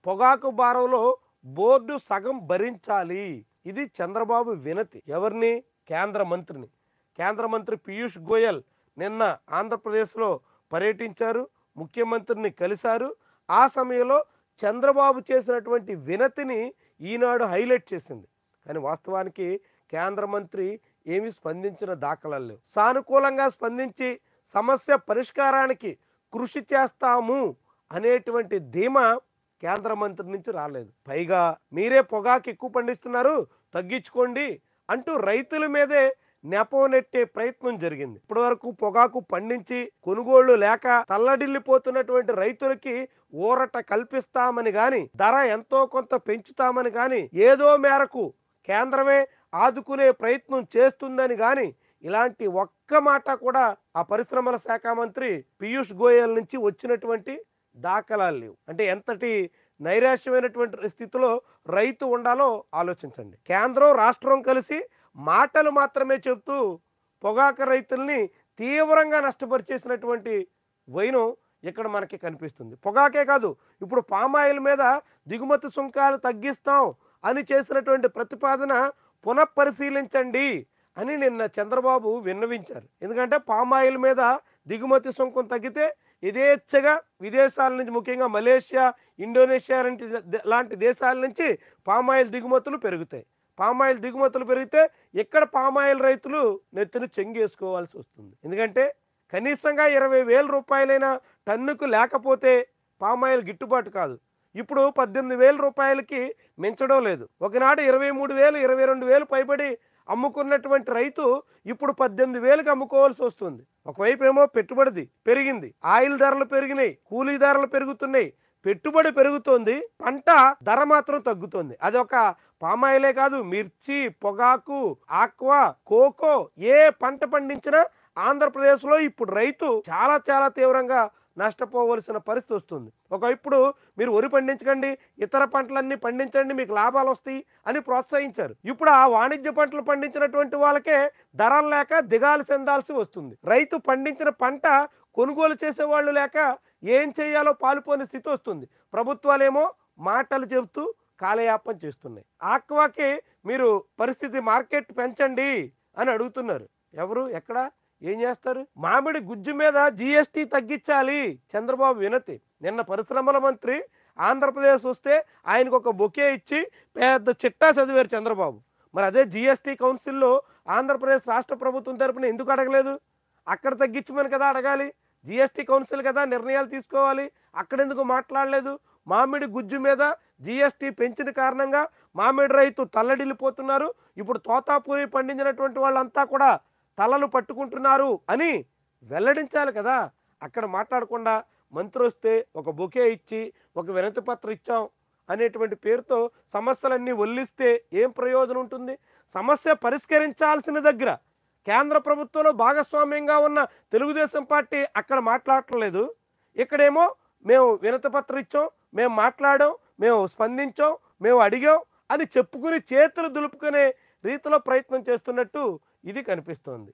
పొగాకు భారంలో బోర్డు సగం భరించాలి. ఇది చంద్రబాబు వినతి. ఎవరిని? కేంద్ర మంత్రిని. కేంద్ర మంత్రి పీయూష్ గోయల్ నిన్న ఆంధ్రప్రదేశ్లో పర్యటించారు, ముఖ్యమంత్రిని కలిశారు. ఆ సమయంలో చంద్రబాబు చేసినటువంటి వినతిని ఈనాడు హైలైట్ చేసింది. కానీ వాస్తవానికి కేంద్ర మంత్రి ఏమీ స్పందించిన దాఖలాలు లేవు. సానుకూలంగా స్పందించి సమస్య పరిష్కారానికి కృషి చేస్తాము అనేటువంటి ధీమా కేంద్ర మంత్రి నుంచి రాలేదు. పైగా మీరే పొగాకు ఎక్కువ పండిస్తున్నారు, తగ్గించుకోండి అంటూ రైతుల మీదే నెపం నెట్టే ప్రయత్నం జరిగింది. ఇప్పటి వరకు పొగాకు పండించి కొనుగోళ్లు లేక తల్లడిల్లిపోతున్నటువంటి రైతులకి ఊరట కల్పిస్తామని గాని, ధర ఎంతో కొంత పెంచుతామని గాని, ఏదో మేరకు కేంద్రమే ఆదుకునే ప్రయత్నం చేస్తుందని గాని ఇలాంటి ఒక్క మాట కూడా ఆ పరిశ్రమల శాఖ మంత్రి పీయూష్ గోయల్ నుంచి వచ్చినటువంటి దాఖలాలు లేవు. అంటే ఎంతటి నైరాశ్యమైనటువంటి స్థితిలో రైతు ఉండాలో ఆలోచించండి. కేంద్రం రాష్ట్రం కలిసి మాటలు మాత్రమే చెప్తూ పొగాకు రైతుల్ని తీవ్రంగా నష్టపరిచేసినటువంటి వైనం ఇక్కడ మనకి కనిపిస్తుంది. పొగాకే కాదు, ఇప్పుడు పామాయిల్ మీద దిగుమతి సుంకాలు తగ్గిస్తాం అని చేసినటువంటి ప్రతిపాదన పునఃపరిశీలించండి అని నిన్న చంద్రబాబు విన్నవించారు. ఎందుకంటే పామాయిల్ మీద దిగుమతి సుంకం తగ్గితే యథేచ్ఛగా విదేశాల నుంచి, ముఖ్యంగా మలేషియా, ఇండోనేషియా లాంటి దేశాల నుంచి పామాయిల్ దిగుమతులు పెరుగుతాయి. పామాయిల్ దిగుమతులు పెరిగితే ఇక్కడ పామాయిల్ రైతులు నెత్తిన చెంగేసుకోవాల్సి వస్తుంది. ఎందుకంటే కనీసంగా 20,000 రూపాయలైనా టన్నుకు లేకపోతే పామాయిల్ గిట్టుబాటు కాదు. ఇప్పుడు 18,000 రూపాయలకి మించడం లేదు. ఒకనాడు 23,000, 22,000 పైబడి అమ్ముకున్నటువంటి రైతు ఇప్పుడు 18,000కి అమ్ముకోవాల్సి వస్తుంది. ఒకవైపు ఏమో పెట్టుబడి పెరిగింది, ఆయిల్ ధరలు పెరిగినాయి, కూలీ ధరలు పెరుగుతున్నాయి, పెట్టుబడి పెరుగుతోంది, పంట ధర మాత్రం తగ్గుతుంది. అది ఒక పామాయిలే కాదు, మిర్చి, పొగాకు, ఆక్వా, కోకో, ఏ పంట పండించినా ఆంధ్రప్రదేశ్లో ఇప్పుడు రైతు చాలా చాలా తీవ్రంగా నష్టపోవలసిన పరిస్థితి వస్తుంది. ఒకప్పుడు మీరు వరి పండించకండి, ఇతర పంటలన్నీ పండించండి, మీకు లాభాలు వస్తాయి అని ప్రోత్సహించారు. ఇప్పుడు ఆ వాణిజ్య పంటలు పండించినటువంటి వాళ్ళకే ధరలు లేక దిగాలు చెందాల్సి వస్తుంది. రైతు పండించిన పంట కొనుగోలు చేసేవాళ్ళు లేక ఏం చేయాలో పాలుపోని స్థితి వస్తుంది. ప్రభుత్వాలేమో మాటలు చెబుతూ కాలయాపన చేస్తున్నాయి. ఆక్వాకి మీరు పరిస్థితి మార్కెట్ పెంచండి అని అడుగుతున్నారు. ఎవరు? ఎక్కడ? ఏం చేస్తారు? మామిడి గుజ్జు మీద జీఎస్టీ తగ్గించాలి చంద్రబాబు వినతి. నిన్న పరిశ్రమల మంత్రి ఆంధ్రప్రదేశ్ వస్తే ఆయనకు ఒక బొకే ఇచ్చి పెద్ద చిట్టా చదివారు చంద్రబాబు. మరి అదే జీఎస్టీ కౌన్సిల్లో ఆంధ్రప్రదేశ్ రాష్ట్ర ప్రభుత్వం తరపున ఎందుకు అడగలేదు? అక్కడ తగ్గించమని కదా అడగాలి. జీఎస్టీ కౌన్సిల్ కదా నిర్ణయాలు తీసుకోవాలి, అక్కడెందుకు మాట్లాడలేదు? మామిడి గుజ్జు మీద జీఎస్టీ పెంచిన కారణంగా మామిడి రైతు తల్లడిల్లిపోతున్నారు, ఇప్పుడు తోతాపూరి పండించినటువంటి వాళ్ళంతా కూడా తలలు పట్టుకుంటున్నారు అని వెల్లడించాలి కదా. అక్కడ మాట్లాడకుండా మంత్రి వస్తే ఒక బొకే ఇచ్చి ఒక వినతి పత్రం ఇచ్చాం అనేటువంటి పేరుతో సమస్యలన్నీ ఒల్లిస్తే ఏం ప్రయోజనం ఉంటుంది? సమస్య పరిష్కరించాల్సిన దగ్గర కేంద్ర ప్రభుత్వంలో భాగస్వామ్యంగా ఉన్న తెలుగుదేశం పార్టీ అక్కడ మాట్లాడట్లేదు. ఇక్కడేమో మేము వినతి పత్రం ఇచ్చాం, మేము మాట్లాడాం, మేము స్పందించాం, మేము అడిగాం అని చెప్పుకుని చేతులు దులుపుకునే రీతిలో ప్రయత్నం చేస్తున్నట్టు ఇది కనిపిస్తోంది.